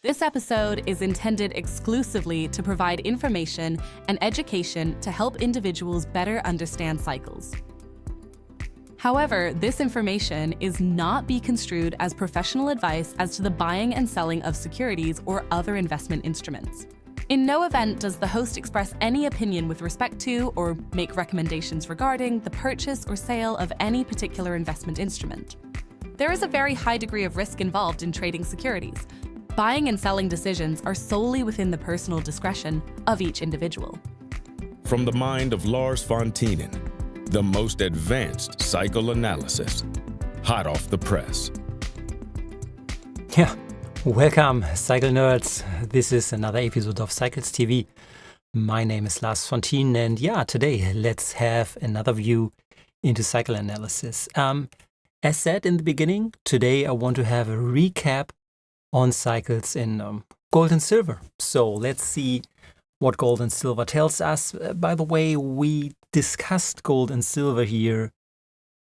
This episode is intended exclusively to provide information and education to help individuals better understand cycles. However, this information is not be construed as professional advice as to the buying and selling of securities or other investment instruments. In no event does the host express any opinion with respect to or make recommendations regarding the purchase or sale of any particular investment instrument. There is a very high degree of risk involved in trading securities. Buying and selling decisions are solely within the personal discretion of each individual. From the mind of Lars von Thienen, the most advanced cycle analysis, hot off the press. Yeah, welcome, cycle nerds. This is another episode of Cycles TV. My name is Lars von Thienen, and yeah, today let's have another view into cycle analysis. As said in the beginning, today I want to have a recap on cycles in gold and silver. So let's see what gold and silver tells us. By the way, we discussed gold and silver here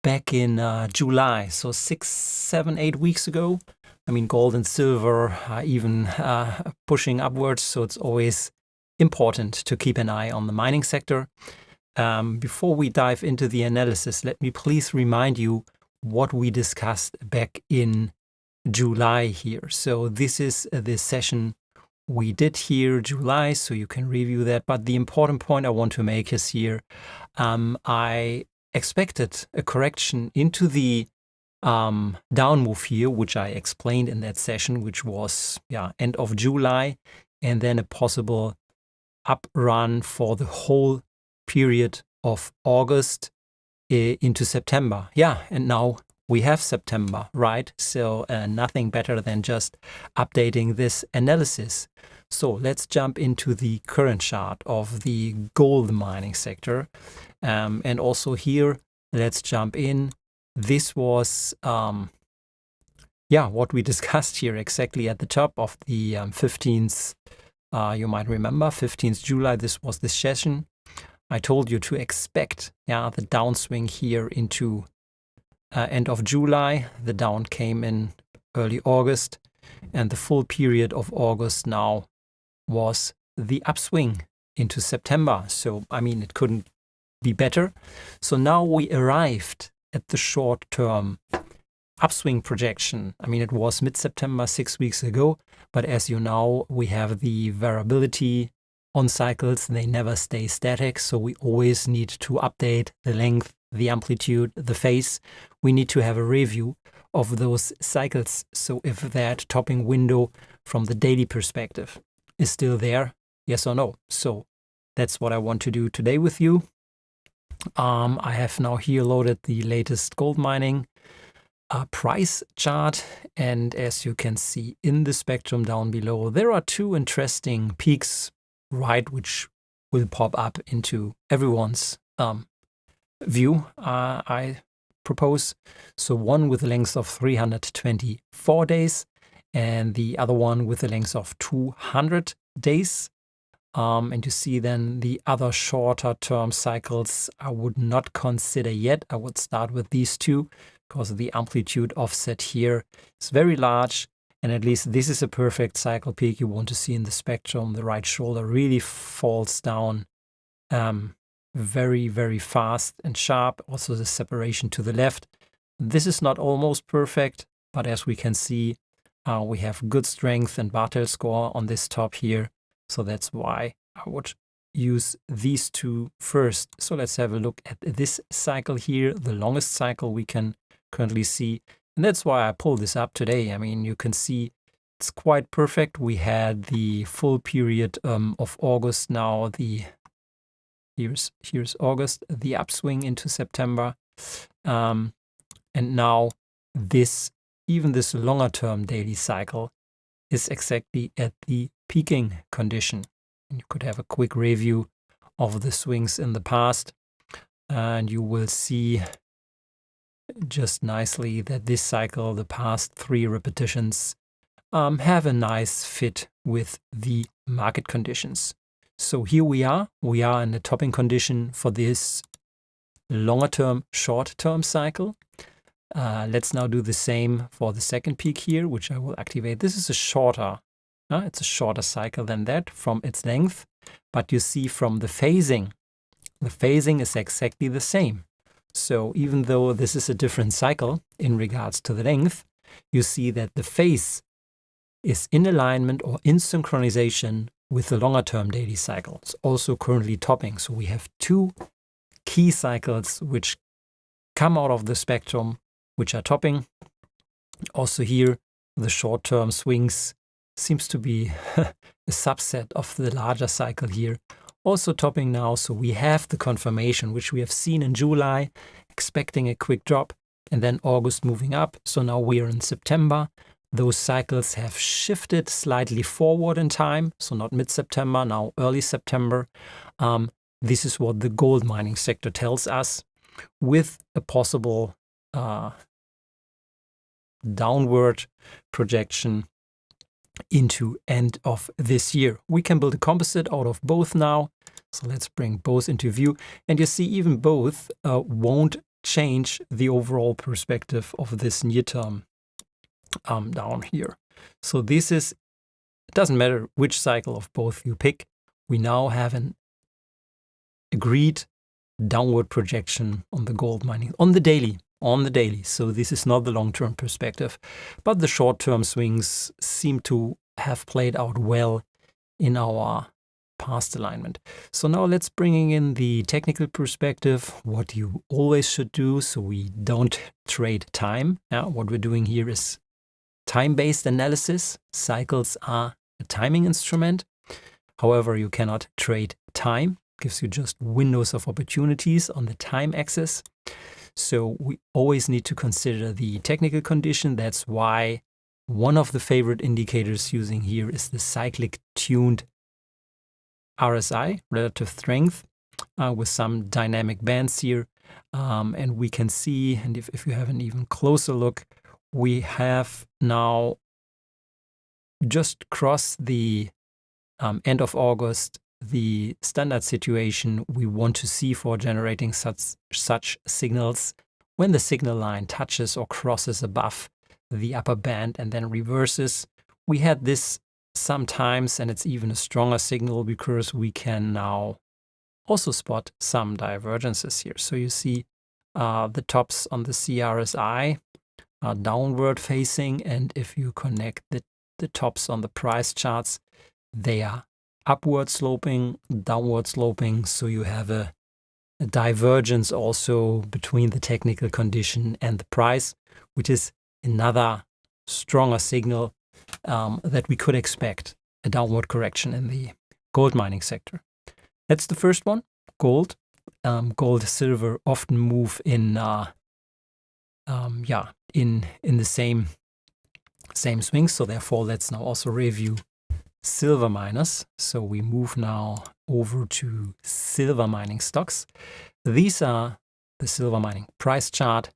back in July, so 6, 7, 8 weeks ago. I mean, gold and silver are even pushing upwards, so it's always important to keep an eye on the mining sector. Before we dive into the analysis, let me please remind you what we discussed back in July here. So this is the session we did here July, so you can review that. But the important point I want to make is here, I expected a correction into the down move here, which I explained in that session, which was end of July, and then a possible up run for the whole period of August into September. And now we have September, right? So nothing better than just updating this analysis. So let's jump into the current chart of the gold mining sector. And also here, let's jump in. This was, what we discussed here exactly at the top of the 15th, you might remember, 15th July, this was the session. I told you to expect the downswing here into end of July. The down came in early August, and the full period of August now was the upswing into September. So, I mean, it couldn't be better. So now we arrived at the short-term upswing projection. I mean, it was mid-September, 6 weeks ago, but as you know, we have the variability on cycles. They never stay static, so we always need to update the length, the amplitude, the phase. We need to have a review of those cycles. So if that topping window from the daily perspective is still there, yes or no. So that's what I want to do today with you. I have now here loaded the latest gold mining price chart. And as you can see in the spectrum down below, there are two interesting peaks, right, which will pop up into everyone's view, I propose. So one with a length of 324 days and the other one with a length of 200 days. And you see then the other shorter term cycles I would not consider yet. I would start with these two because the amplitude offset here is very large. And at least this is a perfect cycle peak you want to see in the spectrum. The right shoulder really falls down very, very fast and sharp. Also the separation to the left. This is not almost perfect, but as we can see, we have good strength and Bartel score on this top here. So that's why I would use these two first. So let's have a look at this cycle here, the longest cycle we can currently see. And that's why I pulled this up today. I mean, you can see it's quite perfect. We had the full period of August now. Here's August, the upswing into September. And now even this longer term daily cycle is exactly at the peaking condition. And you could have a quick review of the swings in the past. And you will see just nicely that this cycle, the past 3 repetitions, have a nice fit with the market conditions. So here we are in the topping condition for this longer term, short term cycle. Let's now do the same for the second peak here, which I will activate. This is a shorter It's a shorter cycle than that from its length. But you see from the phasing is exactly the same. So even though this is a different cycle in regards to the length, you see that the phase is in alignment or in synchronization with the longer term daily cycle. It's also currently topping. So we have two key cycles which come out of the spectrum, which are topping. Also here, the short-term swings seems to be a subset of the larger cycle here. Also topping now, so we have the confirmation, which we have seen in July, expecting a quick drop, and then August moving up. So now we are in September. Those cycles have shifted slightly forward in time, so not mid-September, now early September. This is what the gold mining sector tells us, with a possible downward projection into end of this year. We can build a composite out of both now. So let's bring both into view. And you see even both won't change the overall perspective of this near term down here. So this is, it doesn't matter which cycle of both you pick. We now have an agreed downward projection on the gold mining, on the daily. So this is not the long-term perspective, but the short-term swings seem to have played out well in our past alignment. So now let's bring in the technical perspective, what you always should do so we don't trade time. What we're doing here is time-based analysis. Cycles are a timing instrument. However, you cannot trade time. It gives you just windows of opportunities on the time axis. So we always need to consider the technical condition. That's why one of the favorite indicators using here is the cyclic tuned RSI, relative strength, with some dynamic bands here. And we can see, and if you have an even closer look, we have now just crossed the end of August, the standard situation we want to see for generating such signals when the signal line touches or crosses above the upper band and then reverses. We had this sometimes, and it's even a stronger signal because we can now also spot some divergences here. So you see the tops on the CRSI are downward facing, and if you connect the tops on the price charts, they are upward sloping, downward sloping. So you have a divergence also between the technical condition and the price, which is another stronger signal that we could expect a downward correction in the gold mining sector. That's the first one, gold. Gold, silver often move in the same swings. So therefore, let's now also review silver miners. So we move now over to silver mining stocks. These are the silver mining price chart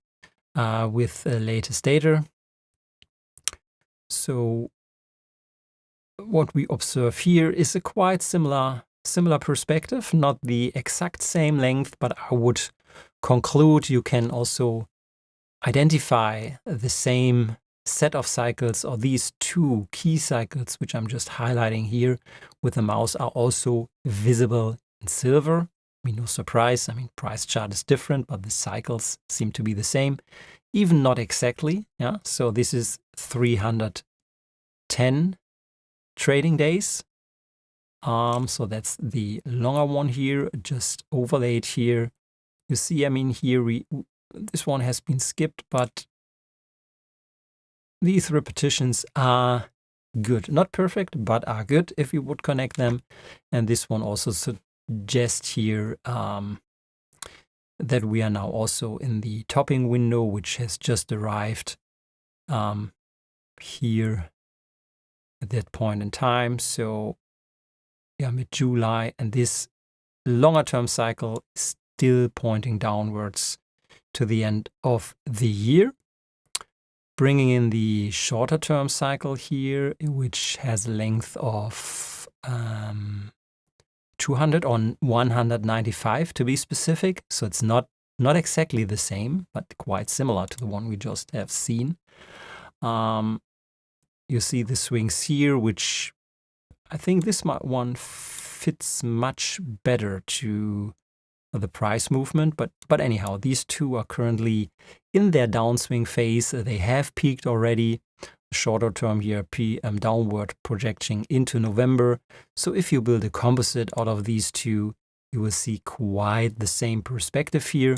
with the latest data. So what we observe here is a quite similar perspective, not the exact same length, but I would conclude you can also identify the same set of cycles, or these two key cycles, which I'm just highlighting here with the mouse, are also visible in silver. I mean, no surprise. I mean, price chart is different, but the cycles seem to be the same, even not exactly. Yeah. So this is 310 trading days. So that's the longer one here, just overlaid here. You see, I mean, here this one has been skipped, but these repetitions are good. Not perfect, but are good if you would connect them. And this one also suggests here that we are now also in the topping window, which has just arrived here at that point in time. So yeah, mid-July, and this longer term cycle is still pointing downwards to the end of the year. Bringing in the shorter term cycle here, which has a length of 200 or 195 to be specific. So it's not exactly the same, but quite similar to the one we just have seen. You see the swings here, which I think this one fits much better to the price movement, but anyhow, these two are currently in their downswing phase. They have peaked already. Shorter term here, downward projection into November. So if you build a composite out of these two, you will see quite the same perspective here.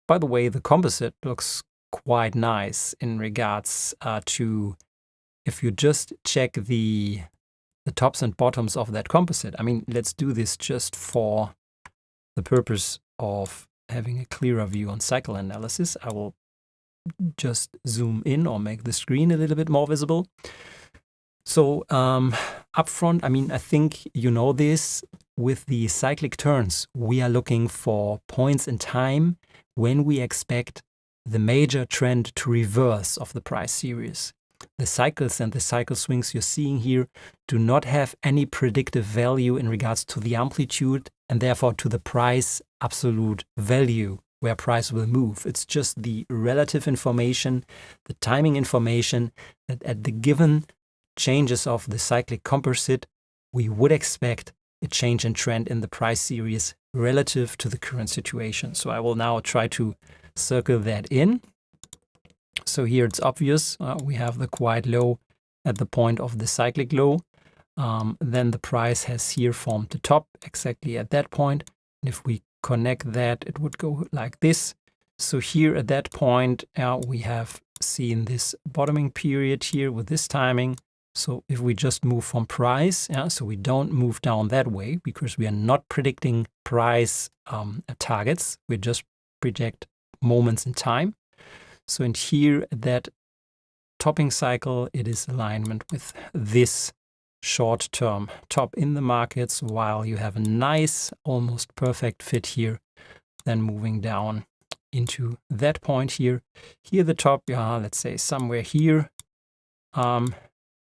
By the way, the composite looks quite nice in regards to, if you just check the tops and bottoms of that composite. I mean, let's do this just for the purpose of having a clearer view on cycle analysis. I will just zoom in or make the screen a little bit more visible. So up front, I mean, I think you know this, with the cyclic turns, we are looking for points in time when we expect the major trend to reverse of the price series. The cycles and the cycle swings you're seeing here do not have any predictive value in regards to the amplitude and therefore to the price absolute value where price will move. It's just the relative information, the timing information, that at the given changes of the cyclic composite, we would expect a change in trend in the price series relative to the current situation. So I will now try to circle that in. So here it's obvious, we have the quite low at the point of the cyclic low. Then the price has here formed the top exactly at that point. And if we connect that, it would go like this. So here at that point, we have seen this bottoming period here with this timing. So if we just move from price, so we don't move down that way because we are not predicting price targets. We just project moments in time. So in here, that topping cycle, it is alignment with this short-term top in the markets, while you have a nice, almost perfect fit here, then moving down into that point here. Here the top, let's say somewhere here, not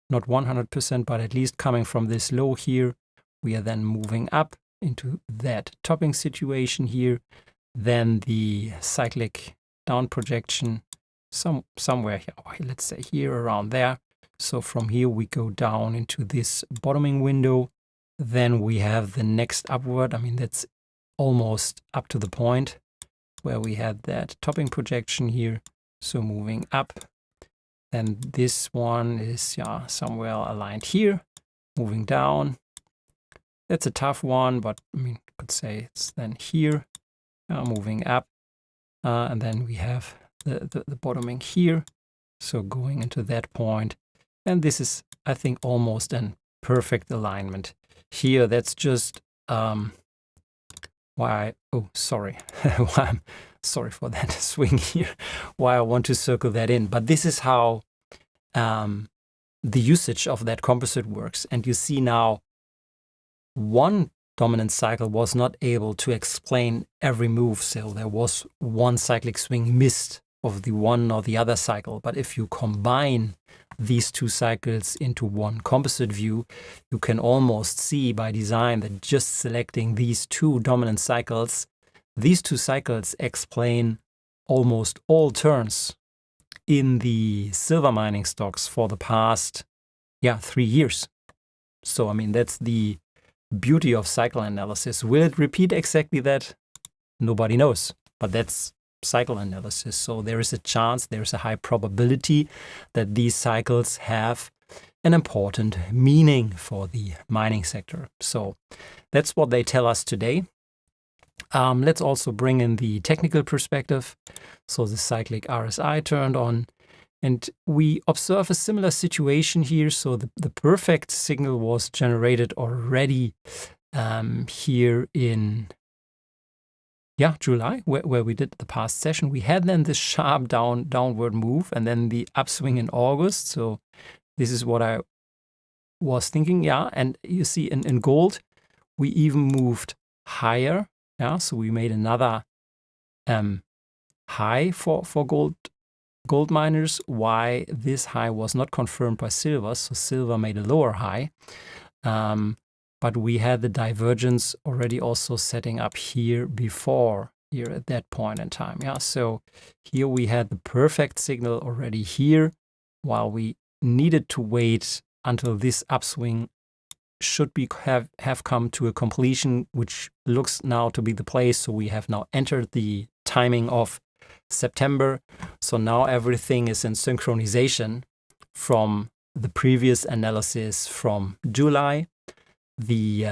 100%, but at least coming from this low here, we are then moving up into that topping situation here. Then the cyclic down projection somewhere here, let's say here around there. So from here we go down into this bottoming window. Then we have the next upward. I mean, that's almost up to the point where we had that topping projection here. So moving up. Then this one is somewhere aligned here, moving down. That's a tough one, but I mean, I could say it's then here, moving up. And then we have the bottoming here. So going into that point. And this is, I think, almost an perfect alignment. Here, that's just why I'm sorry for that swing here, why I want to circle that in. But this is how the usage of that composite works. And you see now, one dominant cycle was not able to explain every move. So there was one cyclic swing missed of the one or the other cycle. But if you combine these two cycles into one composite view, you can almost see by design that just selecting these two dominant cycles, these two cycles explain almost all turns in the silver mining stocks for the past 3 years. So I mean, that's the beauty of cycle analysis. Will it repeat exactly that? Nobody knows, but that's cycle analysis. So there is a chance, there's a high probability that these cycles have an important meaning for the mining sector. So that's what they tell us today. Let's also bring in the technical perspective. So the cyclic RSI turned on, and we observe a similar situation here. So the perfect signal was generated already here in July, where we did the past session. We had then this sharp downward move and then the upswing in August. So this is what I was thinking. And you see in gold, we even moved higher. So we made another high for gold miners. Why this high was not confirmed by silver. So silver made a lower high. But we had the divergence already also setting up here before, here at that point in time. So here we had the perfect signal already here, while we needed to wait until this upswing should have come to a completion, which looks now to be the place. So we have now entered the timing of September. So now everything is in synchronization from the previous analysis from July, the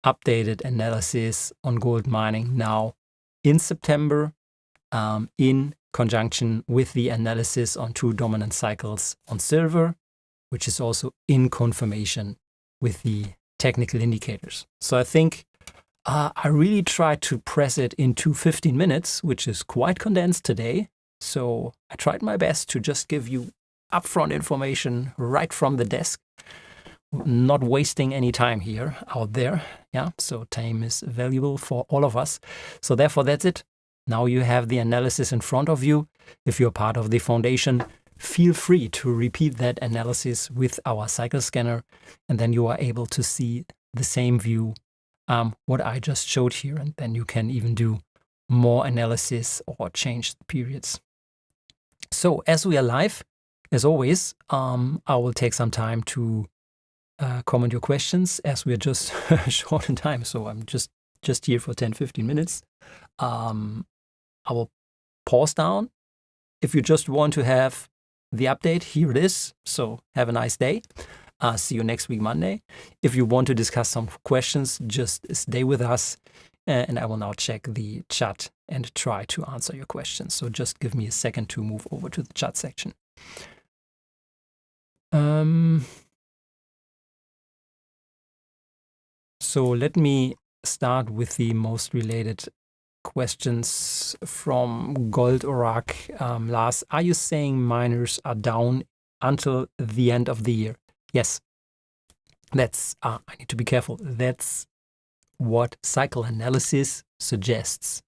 updated analysis on gold mining now in September, in conjunction with the analysis on 2 dominant cycles on silver, which is also in confirmation with the technical indicators. So I think I really tried to press it into 15 minutes, which is quite condensed today. So I tried my best to just give you upfront information right from the desk, not wasting any time here out there. Yeah, so time is valuable for all of us. So therefore, that's it. Now you have the analysis in front of you. If you're part of the foundation, feel free to repeat that analysis with our cycle scanner, and then you are able to see the same view, what I just showed here, and then you can even do more analysis or change the periods. So as we are live, as always, I will take some time to comment your questions, as we are just short in time. So I'm just here for 10-15 minutes. I will pause down. If you just want to have the update, here it is. So have a nice day. See you next week, Monday. If you want to discuss some questions, just stay with us, and I will now check the chat and try to answer your questions. So just give me a second to move over to the chat section. So let me start with the most related questions from Gold Orak. Lars, are you saying miners are down until the end of the year? Yes, that's, I need to be careful. That's what cycle analysis suggests.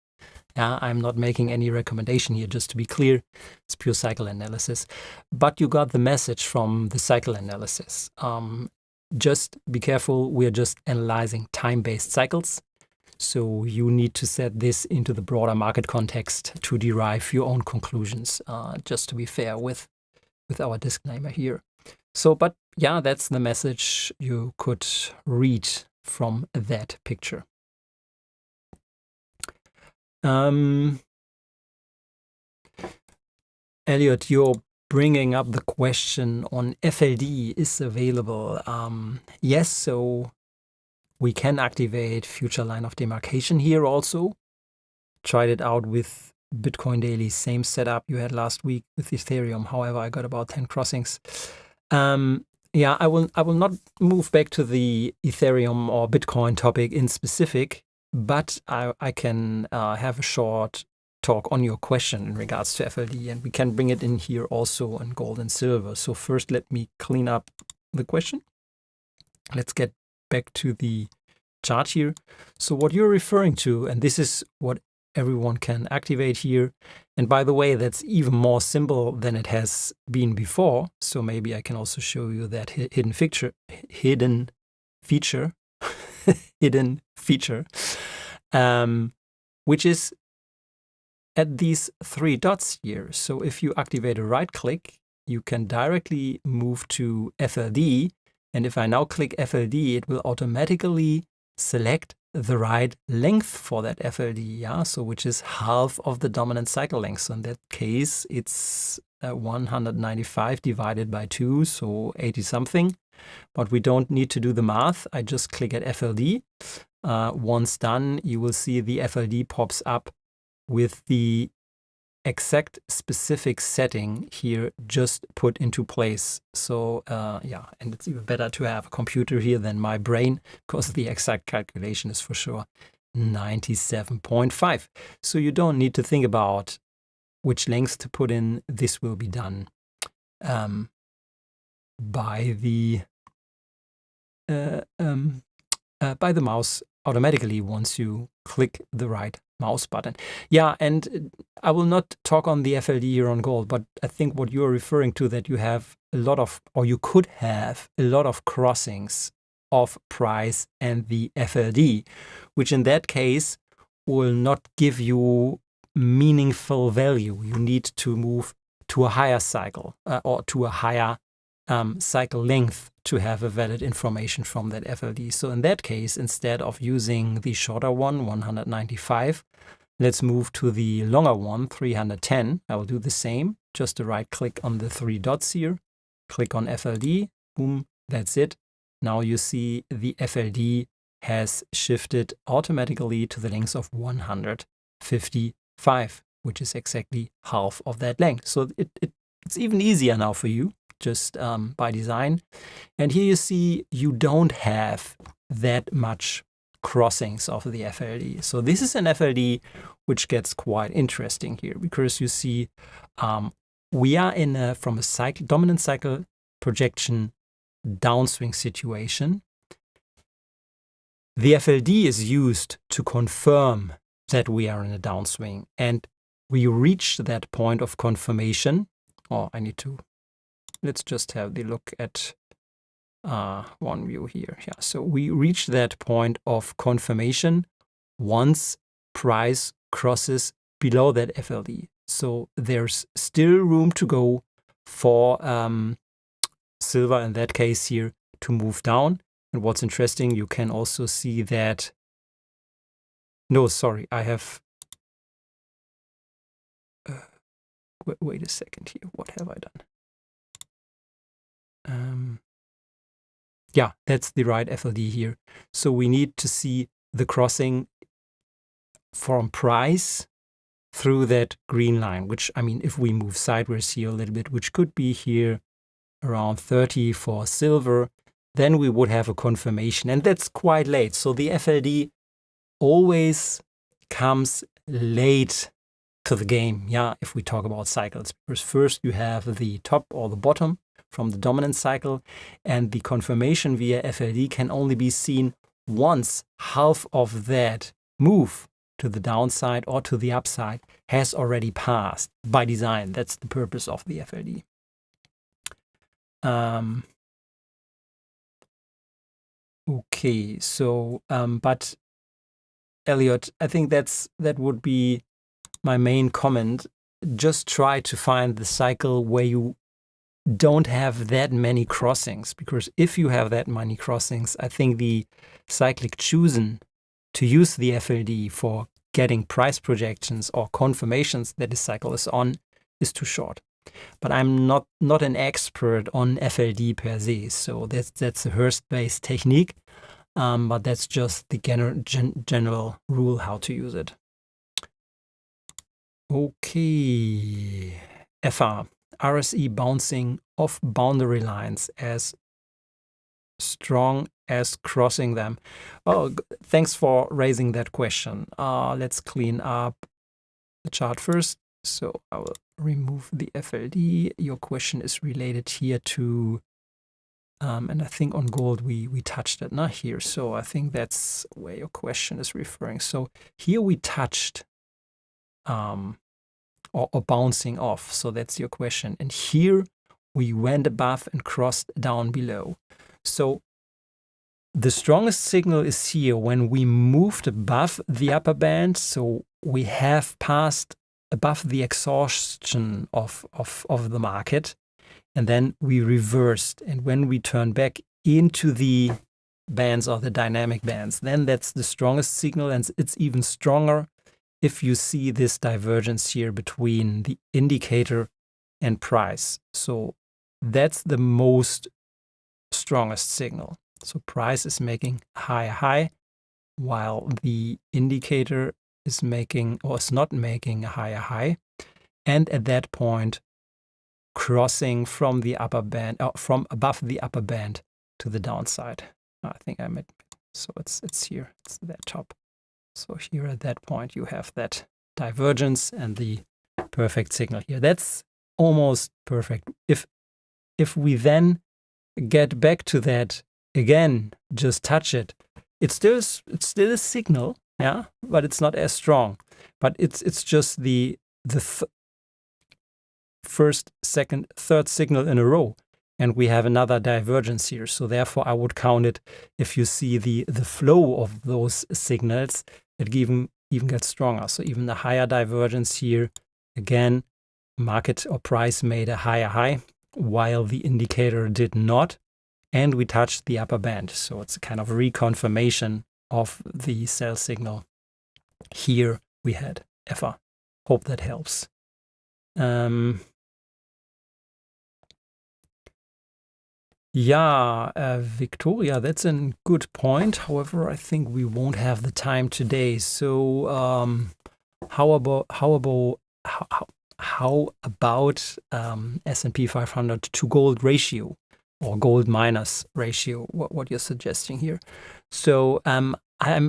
I'm not making any recommendation here, just to be clear. It's pure cycle analysis. But you got the message from the cycle analysis. Just be careful, we're just analyzing time-based cycles. So you need to set this into the broader market context to derive your own conclusions, just to be fair with our disclaimer here. So, but yeah, that's the message you could read from that picture. Elliot, you're bringing up the question on FLD is available. Yes, so we can activate future line of demarcation here also. Tried it out with Bitcoin Daily, same setup you had last week with Ethereum. However, I got about 10 crossings. Yeah, I will not move back to the Ethereum or Bitcoin topic in specific, but I can have a short talk on your question in regards to FLD, and we can bring it in here also in gold and silver. So first, let me clean up the question. Let's get back to the chart here. So what you're referring to, and this is what everyone can activate here. And by the way, that's even more simple than it has been before. So maybe I can also show you that hidden feature, which is at these 3 dots here. So if you activate a right click, you can directly move to FLD. And if I now click FLD, it will automatically select the right length for that FLD, yeah, so which is half of the dominant cycle length. So in that case, it's 195 divided by 2, so 80 something. But we don't need to do the math. I just click at FLD. Once done, you will see the FLD pops up with the exact specific setting here just put into place. So yeah, and it's even better to have a computer here than my brain, because the exact calculation is for sure 97.5. So you don't need to think about which length to put in. This will be done by the mouse automatically once you click the right mouse button. Yeah, and I will not talk on the FLD here on gold, but I think what you're referring to, that you have a lot of, or you could have a lot of crossings of price and the FLD, which in that case will not give you meaningful value. You need to move to a higher cycle or to a higher cycle length to have a valid information from that FLD. So in that case, instead of using the shorter one, 195, let's move to the longer one, 310. I will do the same, just to right click on the 3 dots here, click on FLD, boom, that's it. Now you see the FLD has shifted automatically to the length of 155, which is exactly half of that length. So it's even easier now for you, just by design. And here you see you don't have that much crossings of the FLD. So this is an FLD which gets quite interesting here, because you see we are in from a dominant cycle projection downswing situation. The FLD is used to confirm that we are in a downswing, and we reach that point of confirmation. Oh, let's just have the look at one view here. Yeah, so we reach that point of confirmation once price crosses below that FLD. So there's still room to go for silver in that case here to move down. And what's interesting, you can also see that, no, sorry, I have, wait a second here, what have I done? Yeah, that's the right FLD here. So we need to see the crossing from price through that green line, which, I mean, if we move sideways here a little bit, which could be here around 30 for silver, then we would have a confirmation, and that's quite late. So the FLD always comes late to the game, yeah, if we talk about cycles, because first you have the top or the bottom from the dominant cycle, and the confirmation via FLD can only be seen once half of that move to the downside or to the upside has already passed by design. That's the purpose of the FLD. Okay, so but Elliot, I think that would be my main comment. Just try to find the cycle where you don't have that many crossings, because if you have that many crossings, I think the cyclic chosen to use the FLD for getting price projections or confirmations that the cycle is on is too short. But I'm not an expert on FLD per se, so that's a Hurst-based technique, but that's just the general rule how to use it. Okay, FR, RSE bouncing off boundary lines as strong as crossing them. Oh, thanks for raising that question. Let's clean up the chart first. So I will remove the FLD. Your question is related here to, and I think on gold we touched it, not here. So I think that's where your question is referring. So here we touched or bouncing off. So that's your question. And here we went above and crossed down below. So the strongest signal is here when we moved above the upper band. So we have passed above the exhaustion of the market, and then we reversed. And when we turn back into the bands or the dynamic bands, then that's the strongest signal, and it's even stronger if you see this divergence here between the indicator and price. So that's the most strongest signal. So price is making higher high, while the indicator is making or is not making a higher high, and at that point crossing from the upper band, from above the upper band to the downside. I think I meant, so it's here, it's that top. So here at that point you have that divergence and the perfect signal here. That's almost perfect. If we then get back to that again, just touch it, it's still a signal. Yeah, but it's not as strong. But it's just the first, second, third signal in a row, and we have another divergence here. So therefore, I would count it. If you see the flow of those signals, it even gets stronger. So even the higher divergence here, again, market or price made a higher high, while the indicator did not, and we touched the upper band. So it's a kind of reconfirmation of the sell signal here we had ever. Hope that helps. Victoria, that's a good point. However, I think we won't have the time today. So how about S&P 500 to gold ratio or gold minus ratio? What you're suggesting here? So I'm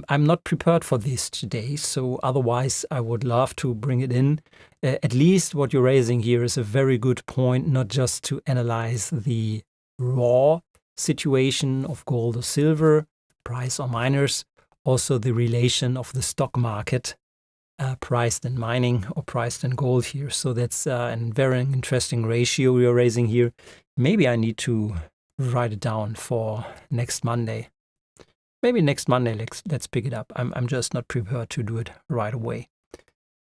not prepared for this today. So otherwise, I would love to bring it in. At least what you're raising here is a very good point, not just to analyze the raw situation of gold or silver, price or miners, also the relation of the stock market priced in mining or priced in gold here. So that's a very interesting ratio you're raising here. Maybe I need to write it down for next Monday. Maybe next Monday, let's pick it up. I'm just not prepared to do it right away.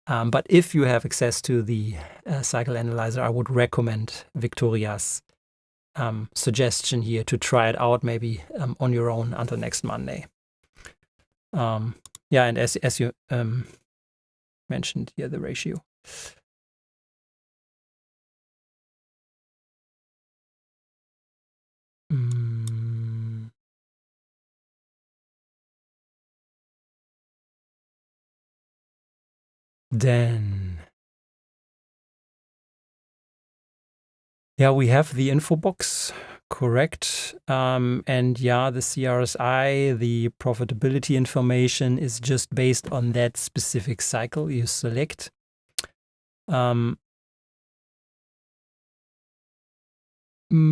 But if you have access to the cycle analyzer, I would recommend Victoria's suggestion here to try it out maybe on your own until next Monday. And as you mentioned here, the ratio. Then, we have the info box, correct. And the CRSI, the profitability information is just based on that specific cycle you select. I'm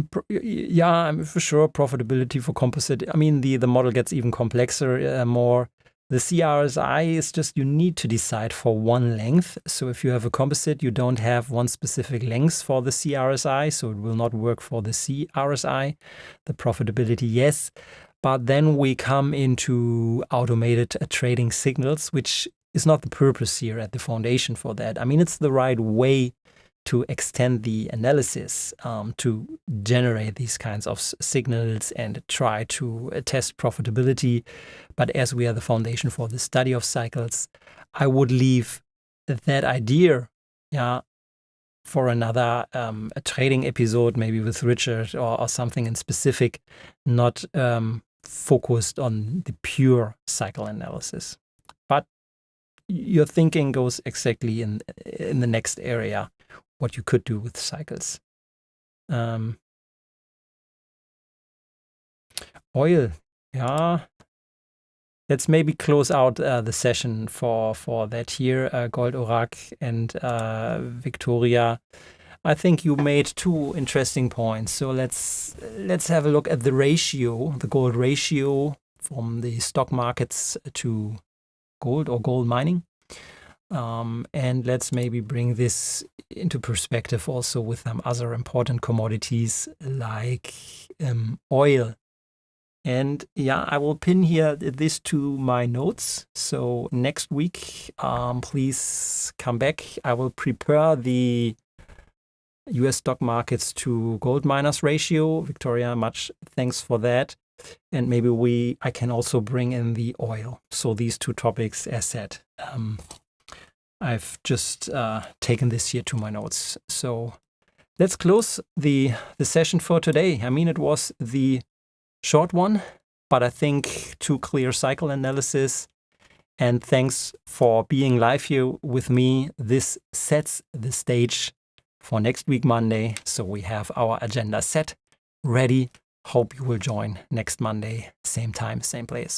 for sure profitability for composite. I mean, the model gets even complexer more. The CRSI is just you need to decide for one length. So if you have a composite, you don't have one specific length for the CRSI, so it will not work for the CRSI. The profitability, yes. But then we come into automated trading signals, which is not the purpose here at the foundation for that. I mean, it's the right way to extend the analysis to generate these kinds of signals and try to test profitability. But as we are the foundation for the study of cycles, I would leave that idea for another a trading episode, maybe with Richard or something in specific, not focused on the pure cycle analysis. But your thinking goes exactly in the next area, what you could do with cycles. Oil, let's maybe close out the session for that here, Gold Orak and Victoria. I think you made two interesting points. So let's have a look at the ratio, the gold ratio from the stock markets to gold or gold mining. And let's maybe bring this into perspective also with some other important commodities like oil. And I will pin here this to my notes. So next week, please come back. I will prepare the US stock markets to gold miners ratio. Victoria, much thanks for that. And maybe I can also bring in the oil. So these two topics, as said, I've just taken this here to my notes. So let's close the session for today. I mean, it was the short one, but I think too clear cycle analysis. And thanks for being live here with me. This sets the stage for next week, Monday. So we have our agenda set, ready. Hope you will join next Monday, same time, same place.